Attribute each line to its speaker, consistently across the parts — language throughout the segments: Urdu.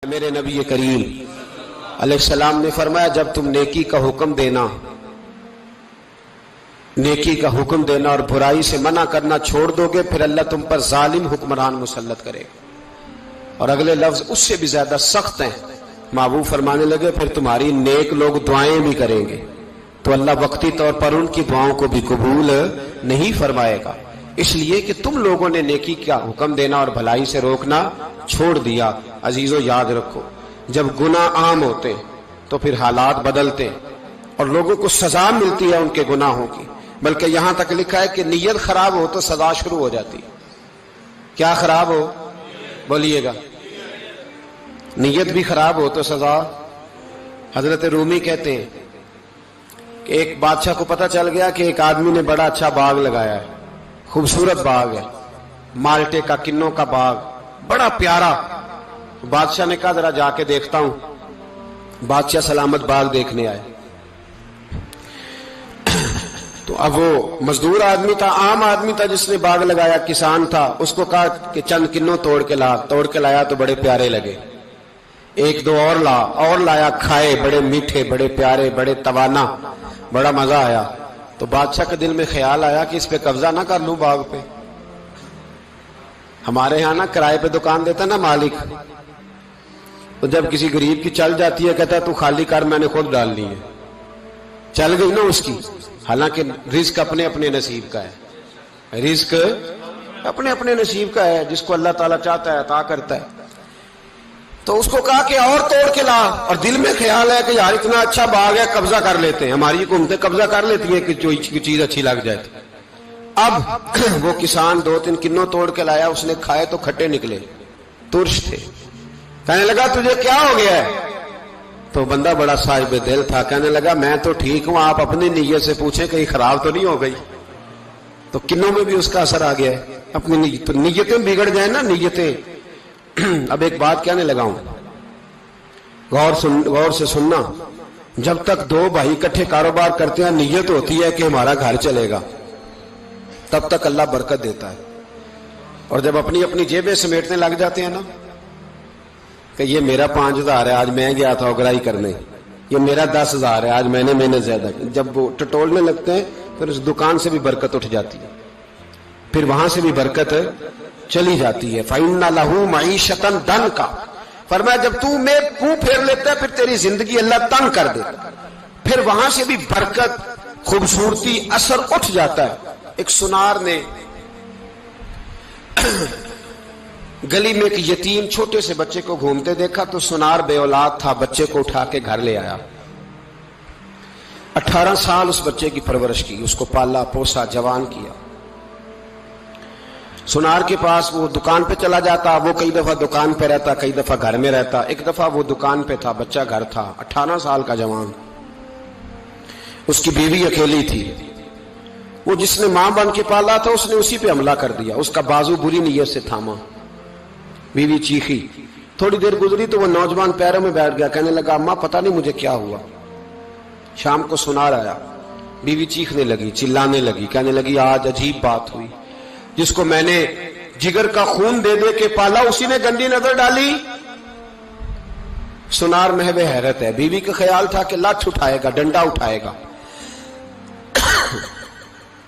Speaker 1: میرے نبی کریم علیہ السلام نے فرمایا جب تم نیکی کا حکم دینا اور برائی سے منع کرنا چھوڑ دو گے پھر اللہ تم پر ظالم حکمران مسلط کرے گا۔ اور اگلے لفظ اس سے بھی زیادہ سخت ہیں۔ محبوب فرمانے لگے پھر تمہاری نیک لوگ دعائیں بھی کریں گے تو اللہ وقتی طور پر ان کی دعاؤں کو بھی قبول نہیں فرمائے گا، اس لیے کہ تم لوگوں نے نیکی کا حکم دینا اور بھلائی سے روکنا چھوڑ دیا۔ عزیزو یاد رکھو جب گناہ عام ہوتے تو پھر حالات بدلتے اور لوگوں کو سزا ملتی ہے ان کے گناہوں کی، بلکہ یہاں تک لکھا ہے کہ نیت خراب ہو تو سزا شروع ہو جاتی۔ کیا خراب ہو؟ بولیے گا۔ نیت بھی خراب ہو تو سزا۔ حضرت رومی کہتے ہیں کہ ایک بادشاہ کو پتہ چل گیا کہ ایک آدمی نے بڑا اچھا باغ لگایا ہے، خوبصورت باغ ہے، مالٹے کا، کنوں کا باغ، بڑا پیارا۔ بادشاہ نے کہا ذرا جا کے دیکھتا ہوں۔ بادشاہ سلامت باغ دیکھنے آئے تو اب وہ مزدور آدمی تھا، عام آدمی تھا جس نے باغ لگایا، کسان تھا، اس کو کہا کہ چند کنوں توڑ کے لایا تو بڑے پیارے لگے۔ ایک دو اور لایا، کھائے، بڑے میٹھے، بڑے پیارے، بڑے توانا، بڑا مزہ آیا۔ تو بادشاہ کے دل میں خیال آیا کہ اس پہ قبضہ نہ کر لوں باغ پہ۔ ہمارے ہاں نا کرائے پہ دکان دیتا نا مالک، تو جب کسی غریب کی چل جاتی ہے کہتا ہے تو خالی کر، میں نے خود ڈال لی ہے، چل گئی نا اس کی۔ حالانکہ رزق اپنے اپنے نصیب کا ہے، رزق اپنے اپنے نصیب کا ہے، جس کو اللہ تعالیٰ چاہتا ہے عطا کرتا ہے۔ تو اس کو کہا کہ اور توڑ کے لا، اور دل میں خیال ہے کہ یار اتنا اچھا باغ ہے قبضہ کر لیتے ہیں، ہماری حکومتیں قبضہ کر لیتی ہیں کہ جو چیز اچھی لگ جائے۔ اب وہ کسان دو تین کنوں توڑ کے لایا، اس نے کھائے تو کھٹے نکلے، ترش تھے۔ کہنے لگا تجھے کیا ہو گیا ہے؟ تو بندہ بڑا صاحب دل تھا، کہنے لگا میں تو ٹھیک ہوں، آپ اپنی نیت سے پوچھیں کہیں خراب تو نہیں ہو گئی۔ تو کنوں میں بھی اس کا اثر آ گیا ہے، اپنی نیتیں بگڑ جائیں نا، نیتیں۔ اب ایک بات کہنے لگا ہوں، غور سے سننا۔ جب تک دو بھائی اکٹھے کاروبار کرتے ہیں نیت ہوتی ہے کہ ہمارا گھر چلے گا، تب تک اللہ برکت دیتا ہے۔ اور جب اپنی اپنی جیبیں سمیٹنے لگ جاتے ہیں نا کہ یہ میرا 5,000 ہے، آج میں گیا تھا اگرائی کرنے، یہ میرا 10,000 ہے، آج میں نے محنت زیادہ کی، جب وہ ٹٹولنے لگتے ہیں پھر اس دکان سے بھی برکت اٹھ جاتی ہے، پھر وہاں سے بھی برکت چلی جاتی ہے۔ فَإِنَّ لَهُ مَعِيشَةً ضَنْكَ، فرمایا جب تو میں منہ پھیر لیتا ہے پھر تیری زندگی اللہ تنگ کر دیتا، پھر وہاں سے بھی برکت، خوبصورتی، اثر اٹھ جاتا ہے۔ ایک سنار نے گلی میں ایک یتیم چھوٹے سے بچے کو گھومتے دیکھا تو سنار بے اولاد تھا، بچے کو اٹھا کے گھر لے آیا۔ 18 سال اس بچے کی پرورش کی، اس کو پالا پوسا، جوان کیا۔ سنار کے پاس وہ دکان پہ چلا جاتا، وہ کئی دفعہ دکان پہ رہتا، کئی دفعہ گھر میں رہتا۔ ایک دفعہ وہ دکان پہ تھا، بچہ گھر تھا، 18 سال کا جوان، اس کی بیوی اکیلی تھی۔ وہ جس نے ماں بن کے پالا تھا اس نے اسی پہ حملہ کر دیا، اس کا بازو بری نیت سے تھاما، بیوی چیخی۔ تھوڑی دیر گزری تو وہ نوجوان پیروں میں بیٹھ گیا، کہنے لگا اماں پتہ نہیں مجھے کیا ہوا۔ شام کو سنار آیا، بیوی چیخنے لگی، چلانے لگی، کہنے لگی آج عجیب بات ہوئی، جس کو میں نے جگر کا خون دے دے کے پالا اسی نے گندی نظر ڈالی۔ سنار محو حیرت ہے، بیوی کا خیال تھا کہ لاٹھ اٹھائے گا، ڈنڈا اٹھائے گا،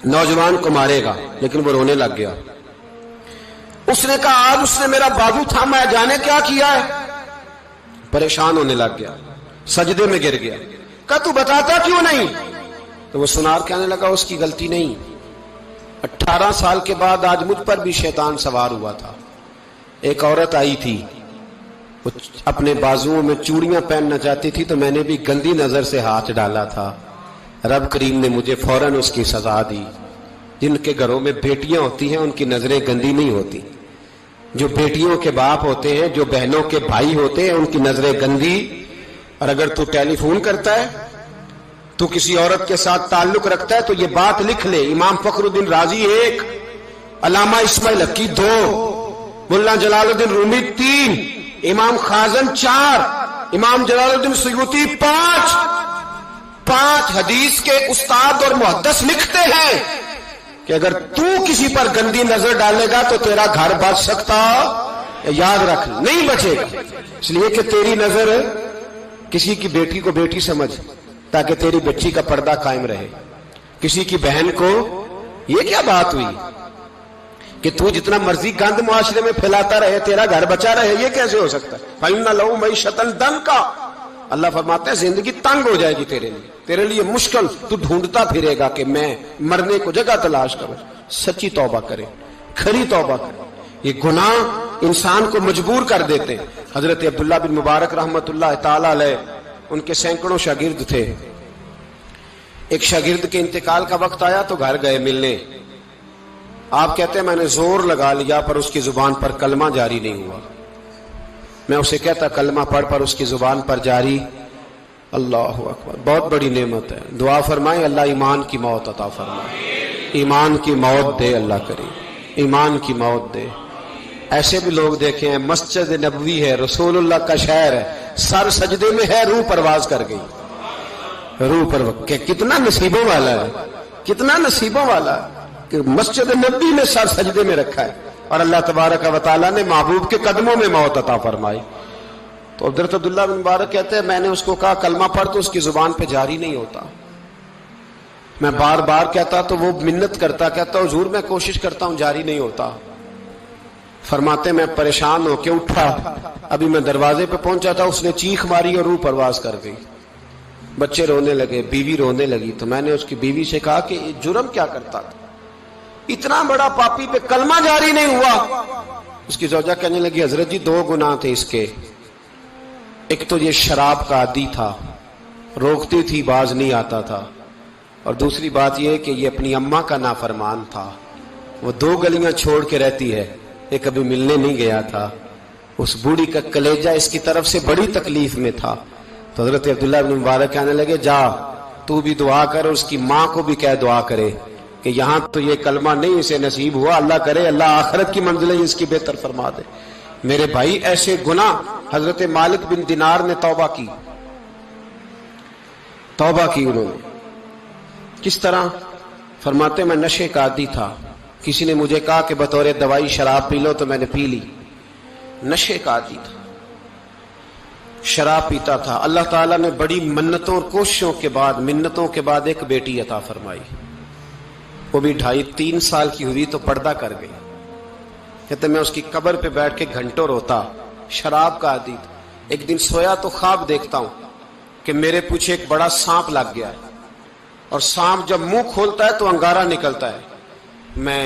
Speaker 1: نوجوان کو مارے گا، لیکن وہ رونے لگ گیا۔ اس نے کہا آج اس نے میرا بازو تھاما ہے، جانے کیا کیا ہے؟ پریشان ہونے لگ گیا، سجدے میں گر گیا، کہا تو بتاتا کیوں نہیں؟ تو وہ سنار کہنے لگا اس کی غلطی نہیں، 18 سال کے بعد آج مجھ پر بھی شیطان سوار ہوا تھا۔ ایک عورت آئی تھی، وہ اپنے بازوؤں میں چوڑیاں پہننا چاہتی تھی تو میں نے بھی گندی نظر سے ہاتھ ڈالا تھا، رب کریم نے مجھے فوراً اس کی سزا دی۔ جن کے گھروں میں بیٹیاں ہوتی ہیں ان کی نظریں گندی نہیں ہوتی، جو بیٹیوں کے باپ ہوتے ہیں، جو بہنوں کے بھائی ہوتے ہیں، ان کی نظریں گندی۔ اور اگر تو ٹیلی فون کرتا ہے، تو کسی عورت کے ساتھ تعلق رکھتا ہے تو یہ بات لکھ لے، امام فخر الدین رازی 1، علامہ اسماعیل حقی 2، ملا جلال الدین رومی 3، امام خازن 4، امام جلال الدین سیوطی 5 حدیث کے استاد اور محدث لکھتے ہیں کہ اگر تو کسی پر گندی نظر ڈالے گا تو تیرا گھر بچ سکتا یاد رکھ نہیں بچے گا، اس لیے کہ تیری نظر کسی کی بیٹی کو بیٹی سمجھ تاکہ تیری بچی کا پردہ قائم رہے، کسی کی بہن کو یہ کیا بات ہوئی کہ تو جتنا مرضی گند معاشرے میں پھیلاتا رہے تیرا گھر بچا رہے، یہ کیسے ہو سکتا ہے؟ فَإِنَّ لَهُ مَعِيشَةً ضَنْكَ، اللہ فرماتے ہیں زندگی تنگ ہو جائے گی تیرے لیے مشکل، تو ڈھونڈتا پھرے گا کہ میں مرنے کو جگہ تلاش کروں۔ سچی توبہ کرے، کھری توبہ کرے، یہ گناہ انسان کو مجبور کر دیتے ہیں۔ حضرت عبداللہ بن مبارک رحمت اللہ تعالی علیہ، ان کے سینکڑوں شاگرد تھے، ایک شاگرد کے انتقال کا وقت آیا تو گھر گئے ملنے، آپ کہتے ہیں میں نے زور لگا لیا پر اس کی زبان پر کلمہ جاری نہیں ہوا، میں اسے کہتا کلمہ پڑھ پر اس کی زبان پر جاری، اللہ اکبر، بہت بڑی نعمت ہے، دعا فرمائیں اللہ ایمان کی موت عطا فرمائے، ایمان کی موت دے اللہ کریم، ایمان کی موت دے۔ ایسے بھی لوگ دیکھے ہیں، مسجد نبوی ہے، رسول اللہ کا شہر ہے، سر سجدے میں ہے، روح پرواز کر گئی، روح پر کتنا نصیبوں والا ہے، کتنا نصیبوں والا ہے کہ مسجد نبوی میں سر سجدے میں رکھا ہے اور اللہ تبارک و تعالیٰ نے محبوب کے قدموں میں موت عطا فرمائی۔ تو حضرت عبداللہ بن مبارک کہتے ہیں میں نے اس کو کہا کلمہ پڑھ تو اس کی زبان پہ جاری نہیں ہوتا، میں بار بار کہتا تو وہ منت کرتا، کہتا حضور میں کوشش کرتا ہوں جاری نہیں ہوتا۔ فرماتے میں پریشان ہو کے اٹھا، ابھی میں دروازے پہ پہنچا تھا اس نے چیخ ماری اور روح پرواز کر گئی، بچے رونے لگے، بیوی رونے لگی، تو میں نے اس کی بیوی سے کہا کہ یہ جرم کیا کرتا تھا، اتنا بڑا پاپی پہ کلمہ جاری نہیں ہوا۔ اس کی زوجہ کہنے لگی حضرت جی دو گناہ تھے اس کے، ایک تو یہ شراب کا عادی تھا، روکتی تھی باز نہیں آتا تھا، اور دوسری بات یہ کہ یہ اپنی اماں کا نافرمان تھا، وہ 2 گلیاں چھوڑ کے رہتی ہے، یہ کبھی ملنے نہیں گیا تھا، اس بوڑھی کا کلیجہ اس کی طرف سے بڑی تکلیف میں تھا۔ تو حضرت عبداللہ بن مبارک کہنے لگے جا تو بھی دعا کر، اس کی ماں کو بھی کہہ دعا کرے کہ یہاں تو یہ کلمہ نہیں اسے نصیب ہوا، اللہ کرے اللہ آخرت کی منزلیں اس کی بہتر فرما دے۔ میرے بھائی ایسے گناہ، حضرت مالک بن دینار نے توبہ کی، توبہ کی انہوں نے، کس طرح؟ فرماتے میں نشے کا عادی تھا، کسی نے مجھے کہا کہ بطور دوائی شراب پی لو تو میں نے پی لی، نشے کا عادی تھا، شراب پیتا تھا۔ اللہ تعالیٰ نے بڑی منتوں اور کوششوں کے بعد، منتوں کے بعد ایک بیٹی عطا فرمائی، وہ بھی 2.5-3 سال کی ہوئی تو پردہ کر گئی۔ کہتے میں اس کی قبر پہ بیٹھ کے گھنٹوں روتا، شراب کا عادی تھا۔ ایک دن سویا تو خواب دیکھتا ہوں کہ میرے پیچھے ایک بڑا سانپ لگ گیا ہے، اور سانپ جب منہ کھولتا ہے تو انگارہ نکلتا ہے، میں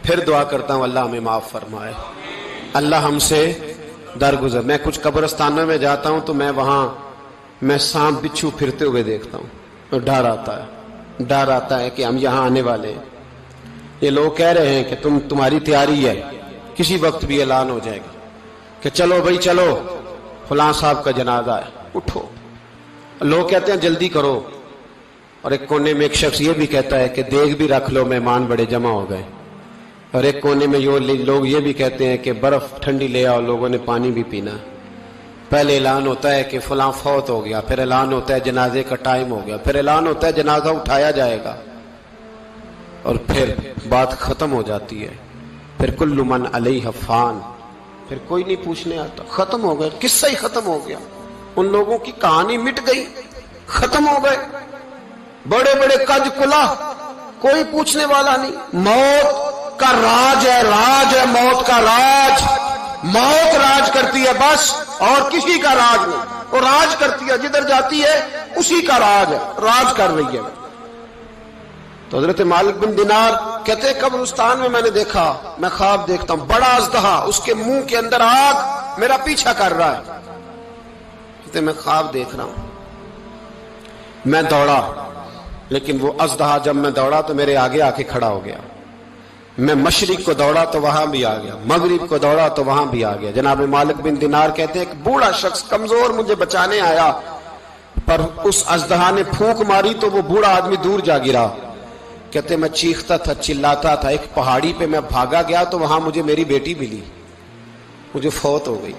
Speaker 1: پھر دعا کرتا ہوں اللہ ہمیں معاف فرمائے، اللہ ہم سے درگزر۔ میں کچھ قبرستانوں میں جاتا ہوں تو میں وہاں میں سانپ بچھو پھرتے ہوئے دیکھتا ہوں تو ڈر آتا ہے کہ ہم یہاں آنے والے ہیں، یہ لوگ کہہ رہے ہیں کہ تمہاری تیاری ہے، کسی وقت بھی اعلان ہو جائے گا کہ چلو بھائی چلو فلاں صاحب کا جنازہ ہے، اٹھو، لوگ کہتے ہیں جلدی کرو، اور ایک کونے میں ایک شخص یہ بھی کہتا ہے کہ دیگ بھی رکھ لو مہمان بڑے جمع ہو گئے، اور ایک کونے میں لوگ یہ بھی کہتے ہیں کہ برف ٹھنڈی لے آؤ، لوگوں نے پانی بھی پینا۔ پہلے اعلان ہوتا ہے کہ فلاں فوت ہو گیا، پھر اعلان ہوتا ہے جنازے کا ٹائم ہو گیا، پھر اعلان ہوتا ہے جنازہ اٹھایا جائے گا، اور پھر بات ختم ہو جاتی ہے، پھر کل من علیہ فان، پھر کوئی نہیں پوچھنے آتا، ختم ہو گئے، قصہ ہی ختم ہو گیا، ان لوگوں کی کہانی مٹ گئی، ختم ہو گئے، بڑے بڑے کج کلا، کوئی پوچھنے والا نہیں۔ موت کا راج ہے، راج ہے موت کا راج، موت راج کرتی ہے بس، اور کسی کا راج نہیں، وہ راج کرتی ہے، جدھر جاتی ہے اسی کا راج ہے، راج کر رہی ہے۔ تو حضرت مالک بن دینار کہتے ہیں قبرستان میں میں نے دیکھا، میں خواب دیکھتا ہوں بڑا اژدہا، اس کے منہ کے اندر آگ میرا پیچھا کر رہا ہے، کہتے میں خواب دیکھ رہا ہوں، میں دوڑا، لیکن وہ اژدہا جب میں دوڑا تو میرے آگے آ کے کھڑا ہو گیا، میں مشرق کو دوڑا تو وہاں بھی آ گیا، مغرب کو دوڑا تو وہاں بھی آ گیا۔ جناب مالک بن دینار کہتے ہیں ایک بوڑھا شخص کمزور مجھے بچانے آیا، پر اس اژدہا نے پھونک ماری تو وہ بوڑھا آدمی دور جا گرا۔ کہتے میں چیختا تھا، چلاتا تھا، ایک پہاڑی پہ میں بھاگا گیا تو وہاں مجھے میری بیٹی ملی، مجھے فوت ہو گئی۔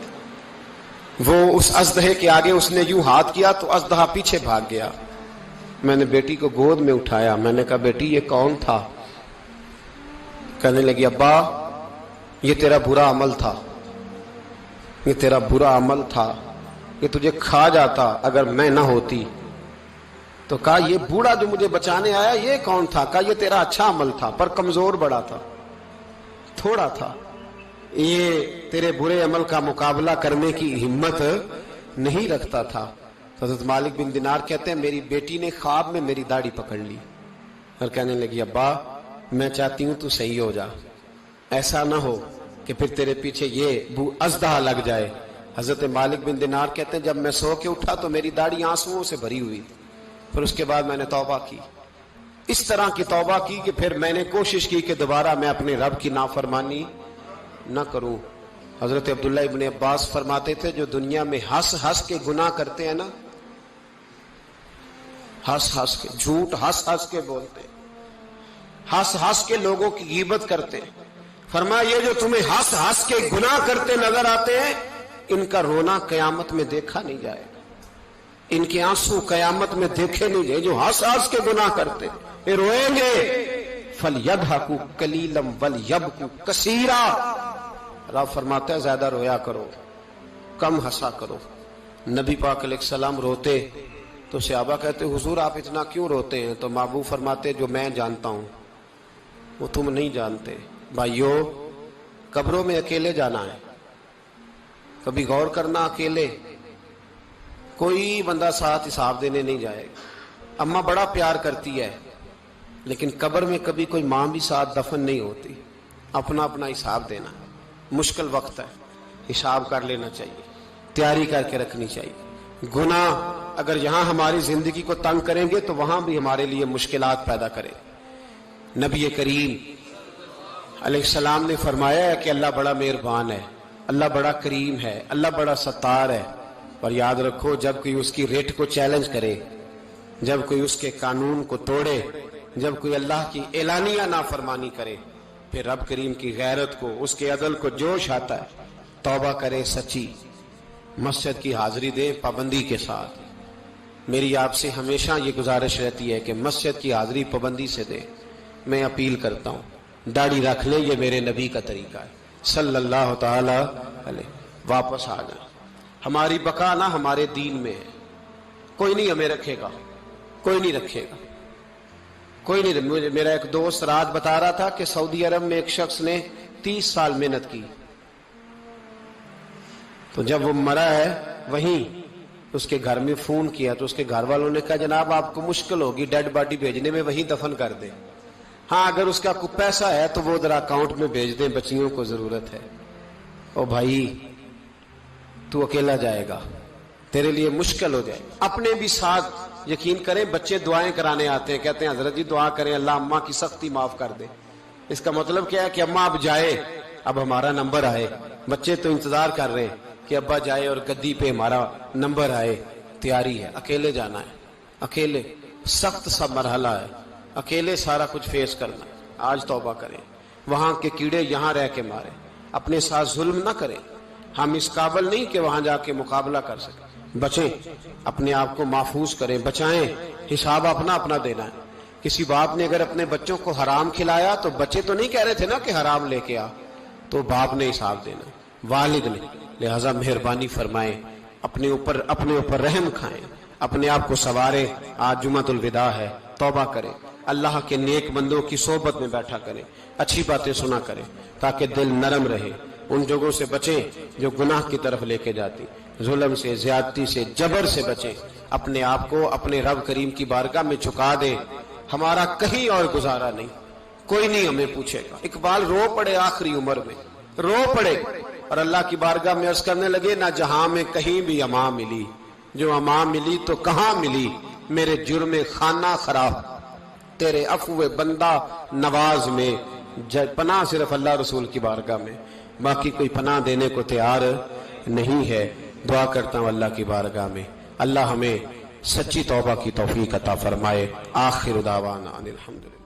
Speaker 1: وہ اس اژدہے کے آگے اس نے یوں ہاتھ کیا تو اژدہا پیچھے بھاگ گیا۔ میں نے بیٹی کو گود میں اٹھایا، میں نے کہا بیٹی یہ کون تھا؟ کہنے لگی ابا یہ تیرا برا عمل تھا، یہ تیرا برا عمل تھا، کہ تجھے کھا جاتا اگر میں نہ ہوتی۔ تو کہا یہ بوڑھا جو مجھے بچانے آیا یہ کون تھا؟ کہا یہ تیرا اچھا عمل تھا پر کمزور بڑا تھا، تھوڑا تھا، یہ تیرے برے عمل کا مقابلہ کرنے کی ہمت نہیں رکھتا تھا۔ حضرت مالک بن دینار کہتے ہیں میری بیٹی نے خواب میں میری داڑھی پکڑ لی اور کہنے لگی ابا میں چاہتی ہوں تو صحیح ہو جا، ایسا نہ ہو کہ پھر تیرے پیچھے یہ ازدہا لگ جائے۔ حضرت مالک بن دینار کہتے ہیں جب میں سو کے اٹھا تو میری داڑھی آنسوؤں سے بھری ہوئی، پھر اس کے بعد میں نے توبہ کی، اس طرح کی توبہ کی کہ پھر میں نے کوشش کی کہ دوبارہ میں اپنے رب کی نافرمانی نہ کروں۔ حضرت عبداللہ ابن عباس فرماتے تھے جو دنیا میں ہنس ہنس کے گناہ کرتے ہیں نا، ہنس ہنس کے جھوٹ ہنس ہنس کے بولتے ہیں، ہنس ہنس کے لوگوں کی غیبت کرتے ہیں، فرمایا یہ جو تمہیں ہنس ہنس کے گناہ کرتے نظر آتے ہیں ان کا رونا قیامت میں دیکھا نہیں جائے گا، ان کے آنسو قیامت میں دیکھے نہیں جائے۔ جو ہنس ہنس کے گناہ کرتے یہ روئیں گے، فَلْيَضْحَكُوا قَلِيلًا وَلْيَبْكُوا كَثِيرًا، رب فرماتا ہے زیادہ رویا کرو کم ہنسا کرو۔ نبی پاک علیہ السلام روتے تو صحابہ کہتے حضور آپ اتنا کیوں روتے ہیں؟ تو محبوب فرماتے جو میں جانتا ہوں وہ تم نہیں جانتے۔ بھائیو قبروں میں اکیلے جانا ہے، کبھی غور کرنا، اکیلے کوئی بندہ ساتھ حساب دینے نہیں جائے گا۔ اماں بڑا پیار کرتی ہے لیکن قبر میں کبھی کوئی ماں بھی ساتھ دفن نہیں ہوتی، اپنا اپنا حساب دینا، مشکل وقت ہے، حساب کر لینا چاہیے، تیاری کر کے رکھنی چاہیے۔ گناہ اگر یہاں ہماری زندگی کو تنگ کریں گے تو وہاں بھی ہمارے لیے مشکلات پیدا کریں۔ نبی کریم علیہ السلام نے فرمایا ہے کہ اللہ بڑا مہربان ہے، اللہ بڑا کریم ہے، اللہ بڑا ستار ہے، اور یاد رکھو جب کوئی اس کی ریٹ کو چیلنج کرے، جب کوئی اس کے قانون کو توڑے، جب کوئی اللہ کی اعلانیہ نافرمانی کرے، پھر رب کریم کی غیرت کو، اس کے عدل کو جوش آتا ہے، توبہ کرے سچی، مسجد کی حاضری دے پابندی کے ساتھ۔ میری آپ سے ہمیشہ یہ گزارش رہتی ہے کہ مسجد کی حاضری پابندی سے دے۔ میں اپیل کرتا ہوں داڑھی رکھ لیں، یہ میرے نبی کا طریقہ ہے صلی اللہ تعالی علیہ۔ واپس آ جائیں، ہماری بقا نہ ہمارے دین میں ہے، کوئی نہیں ہمیں رکھے گا، کوئی نہیں رکھے گا، کوئی نہیں۔ میرا ایک دوست رات بتا رہا تھا کہ سعودی عرب میں ایک شخص نے 30 سال محنت کی، تو جب وہ مرا ہے وہیں اس کے گھر میں فون کیا تو اس کے گھر والوں نے کہا جناب آپ کو مشکل ہوگی ڈیڈ باڈی بھیجنے میں، وہیں دفن کر دیں، ہاں اگر اس کا کوئی پیسہ ہے تو وہ ذرا اکاؤنٹ میں بھیج دیں، بچیوں کو ضرورت ہے۔ او بھائی تو اکیلا جائے گا، تیرے لیے مشکل ہو جائے گا۔ اپنے بھی ساتھ یقین کریں، بچے دعائیں کرانے آتے ہیں، کہتے ہیں حضرت جی دعا کریں اللہ اماں کی سختی معاف کر دے۔ اس کا مطلب کیا ہے کہ اماں اب جائے، اب ہمارا نمبر آئے۔ بچے تو انتظار کر رہے ہیں کہ ابا جائے اور گدی پہ ہمارا نمبر آئے۔ تیاری ہے، اکیلے جانا ہے، اکیلے سخت سا مرحلہ ہے، اکیلے سارا کچھ فیس کرنا ہے۔ آج توبہ کریں، وہاں کے کیڑے یہاں رہ کے مارے، اپنے ساتھ ظلم نہ کریں۔ ہم اس قابل نہیں کہ وہاں جا کے مقابلہ کر سکیں، بچیں، اپنے آپ کو محفوظ کریں، بچائیں، حساب اپنا اپنا دینا ہے۔ کسی باپ نے اگر اپنے بچوں کو حرام کھلایا تو بچے تو نہیں کہہ رہے تھے نا کہ حرام لے کے آ، تو باپ نے حساب دینا، والد نے۔ لہذا مہربانی فرمائیں، اپنے اوپر رحم کھائیں، اپنے آپ کو سنواریں۔ آج جمعۃ الوداع ہے، توبہ کریں، اللہ کے نیک بندوں کی صحبت میں بیٹھا کریں، اچھی باتیں سنا کریں تاکہ دل نرم رہے۔ ان جگہوں سے بچیں جو گناہ کی طرف لے کے جاتی، ظلم سے، زیادتی سے، جبر سے بچیں۔ اپنے آپ کو اپنے رب کریم کی بارگاہ میں جھکا دیں۔ ہمارا کہیں اور گزارا نہیں، کوئی نہیں ہمیں پوچھے گا۔ اقبال رو پڑے آخری عمر میں، رو پڑے اور اللہ کی بارگاہ میں عرض کرنے لگے نہ جہاں میں کہیں بھی امان ملی، جو امان ملی تو کہاں ملی، میرے جرم خانہ خراب تیرے عفو بندہ نواز میں۔ پناہ صرف اللہ رسول کی بارگاہ میں، باقی کوئی پناہ دینے کو تیار نہیں ہے۔ دعا کرتا ہوں اللہ کی بارگاہ میں اللہ ہمیں سچی توبہ کی توفیق عطا فرمائے۔ آخر دعوانا ان الحمدللہ۔